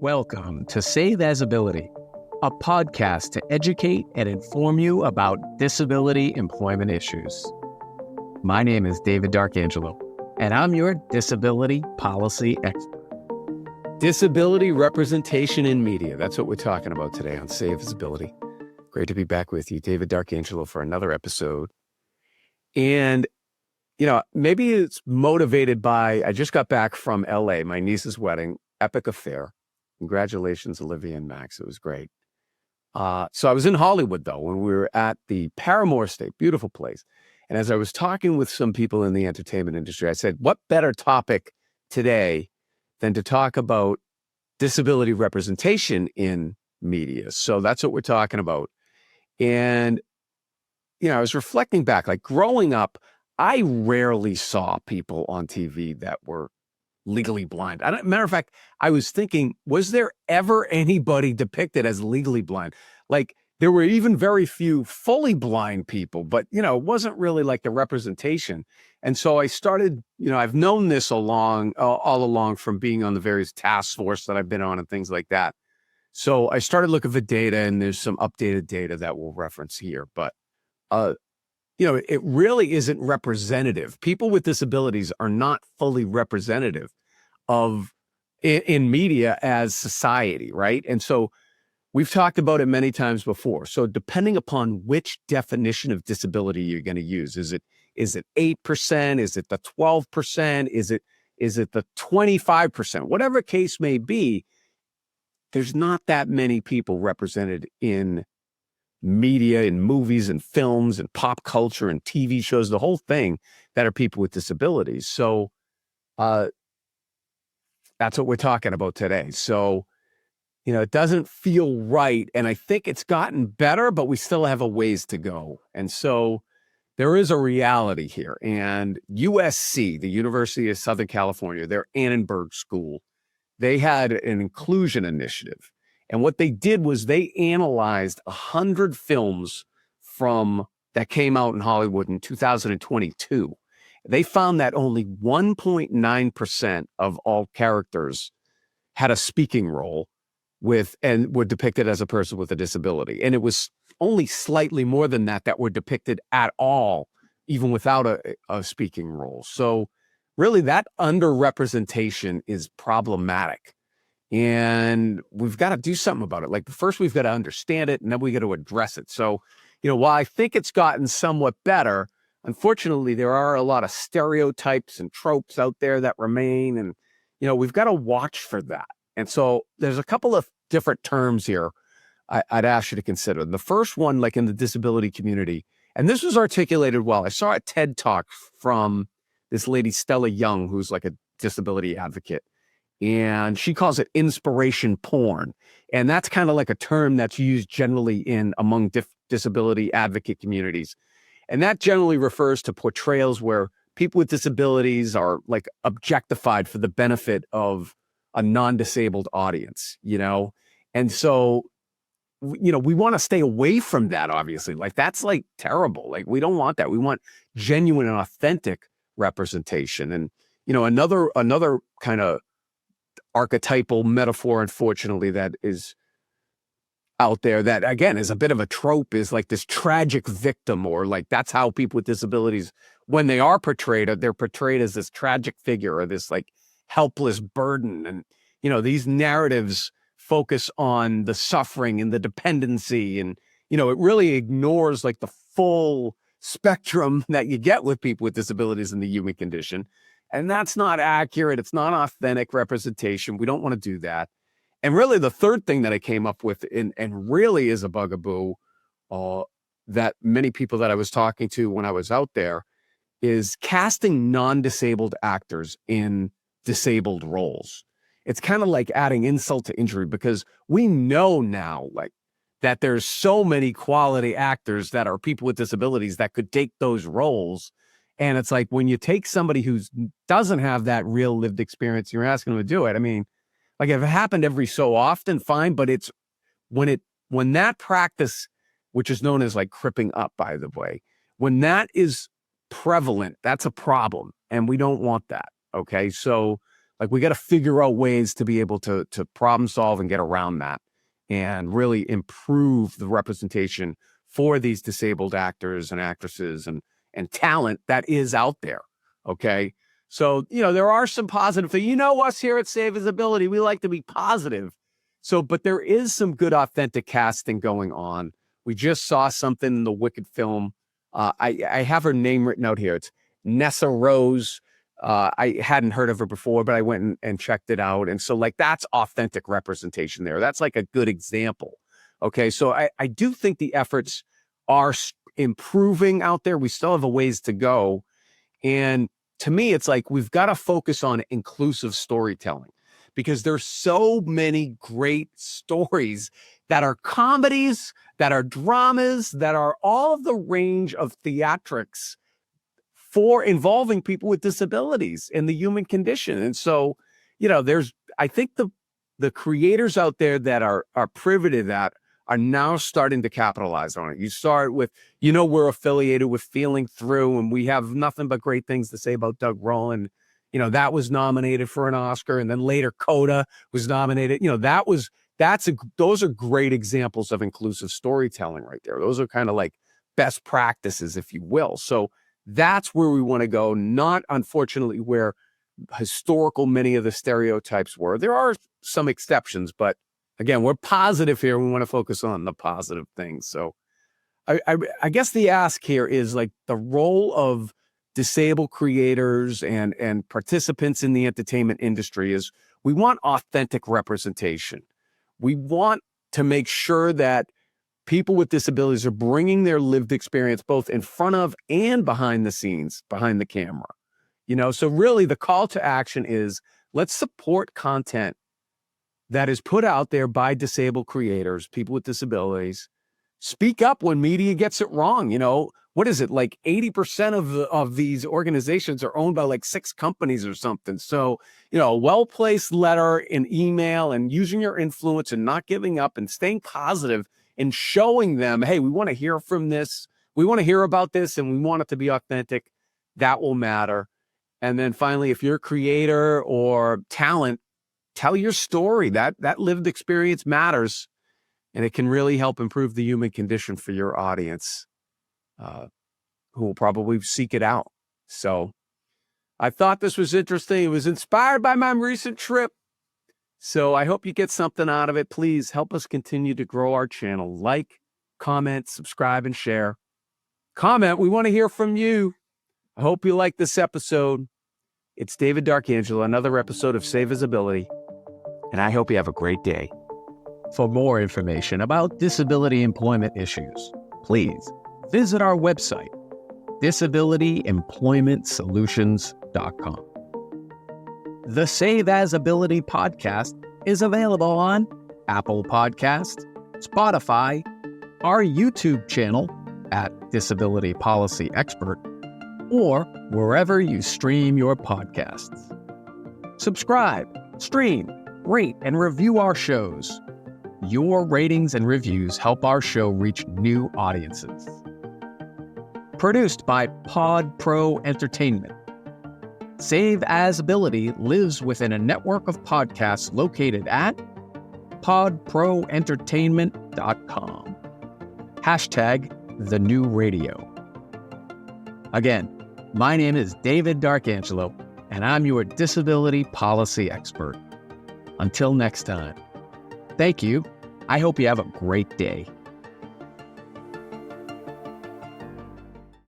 Welcome to Say There's Ability, a podcast to educate and inform you about disability employment issues. My name is David D'Arcangelo, and I'm your disability policy expert. Disability representation in media. That's what we're talking about today on Say There's Ability. Great to be back with you, David D'Arcangelo, for another episode. And, maybe it's motivated by, I just got back from LA, my niece's wedding, epic affair. Congratulations, Olivia and Max. It was great. So I was in Hollywood, though, when we were at the Paramore Estate, beautiful place. And as I was talking with some people in the entertainment industry, I said, what better topic today than to talk about disability representation in media? So that's what we're talking about. And, I was reflecting back, like growing up, I rarely saw people on TV that were legally blind. Matter of fact, I was thinking, was there ever anybody depicted as legally blind? Like there were even very few fully blind people, but it wasn't really like the representation. And so I started, I've known this all along from being on the various task force that I've been on and things like that. So I started looking for data, and there's some updated data that we'll reference here, but it really isn't representative. People with disabilities are not fully representative of in media as society, right? And so we've talked about it many times before. So depending upon which definition of disability you're going to use, is it 8%? Is it the 12%? Is it the 25%? Whatever case may be, there's not that many people represented in media, in movies and films and pop culture and TV shows, the whole thing, that are people with disabilities. So that's what we're talking about today. So, it doesn't feel right. And I think it's gotten better, but we still have a ways to go. And so there is a reality here. And USC, the University of Southern California, their Annenberg School, they had an inclusion initiative. And what they did was they analyzed 100 films that came out in Hollywood in 2022. They found that only 1.9% of all characters had a speaking role and were depicted as a person with a disability. And it was only slightly more than that were depicted at all, even without a speaking role. So really that underrepresentation is problematic. And we've got to do something about it. Like first we've got to understand it, and then we got to address it. So, while I think it's gotten somewhat better, unfortunately, there are a lot of stereotypes and tropes out there that remain. And, we've got to watch for that. And so there's a couple of different terms here I'd ask you to consider. The first one, like in the disability community, and this was articulated well. I saw a TED Talk from this lady, Stella Young, who's like a disability advocate. And she calls it inspiration porn. And that's kind of like a term that's used generally among disability advocate communities. And that generally refers to portrayals where people with disabilities are like objectified for the benefit of a non-disabled audience, And so, we want to stay away from that, obviously. Like that's like terrible. Like we don't want that. We want genuine and authentic representation. And, another kind of archetypal metaphor, unfortunately, that is out there that, again, is a bit of a trope, is like this tragic victim, or like that's how people with disabilities, when they are portrayed, they're portrayed as this tragic figure or this like helpless burden. And, these narratives focus on the suffering and the dependency. And, it really ignores like the full spectrum that you get with people with disabilities in the human condition. And that's not accurate. It's not authentic representation. We don't want to do that. And really the third thing that I came up with and really is a bugaboo that many people that I was talking to when I was out there is casting non-disabled actors in disabled roles. It's kind of like adding insult to injury, because we know now like that there's so many quality actors that are people with disabilities that could take those roles. And it's like when you take somebody who doesn't have that real lived experience, you're asking them to do it. I mean, like if it happened every so often, fine. But it's when that practice, which is known as like cripping up, by the way, when that is prevalent, that's a problem. And we don't want that. Okay. So Like, we got to figure out ways to be able to problem solve and get around that and really improve the representation for these disabled actors and actresses and talent that is out there. Okay. So, there are some positive things. Us here at Save Visibility, we like to be positive. So, but there is some good, authentic casting going on. We just saw something in the Wicked film. I have her name written out here. It's Nessa Rose. I hadn't heard of her before, but I went and checked it out. And so, like, that's authentic representation there. That's like a good example. Okay. So I do think the efforts are improving out there. We still have a ways to go. And to me, it's like we've got to focus on inclusive storytelling, because there's so many great stories that are comedies, that are dramas, that are all of the range of theatrics for involving people with disabilities and the human condition. And so, I think the creators out there that are privy to that are now starting to capitalize on it. You start with, we're affiliated with Feeling Through, and we have nothing but great things to say about Doug Rowland. That was nominated for an Oscar, and then later Coda was nominated. Those are great examples of inclusive storytelling right there. Those are kind of like best practices, if you will. So that's where we want to go, not unfortunately where historical many of the stereotypes were. There are some exceptions, but again, we're positive here. We want to focus on the positive things. So I guess the ask here is like the role of disabled creators and participants in the entertainment industry is we want authentic representation. We want to make sure that people with disabilities are bringing their lived experience both in front of and behind the scenes, behind the camera. So really the call to action is let's support content that is put out there by disabled creators, people with disabilities. Speak up when media gets it wrong. What is it? Like 80% of these organizations are owned by like 6 companies or something. So, a well-placed letter, an email, and using your influence and not giving up and staying positive and showing them, hey, we want to hear from this. We want to hear about this, and we want it to be authentic. That will matter. And then finally, if you're a creator or talent, tell your story. That lived experience matters, and it can really help improve the human condition for your audience, who will probably seek it out. So I thought this was interesting. It was inspired by my recent trip. So I hope you get something out of it. Please help us continue to grow our channel. Like, comment, subscribe, and share. Comment. We want to hear from you. I hope you like this episode. It's David Darkangelo, another episode of Save Visibility, and I hope you have a great day. For more information about disability employment issues, please visit our website, disabilityemploymentsolutions.com. The Save As Ability podcast is available on Apple Podcasts, Spotify, our YouTube channel at Disability Policy Expert, or wherever you stream your podcasts. Subscribe, stream, rate, and review our shows. Your ratings and reviews help our show reach new audiences. Produced by Pod Pro Entertainment. Save As Ability lives within a network of podcasts located at podproentertainment.com. #TheNewRadio. Again, my name is David Darkangelo, and I'm your disability policy expert. Until next time, thank you. I hope you have a great day.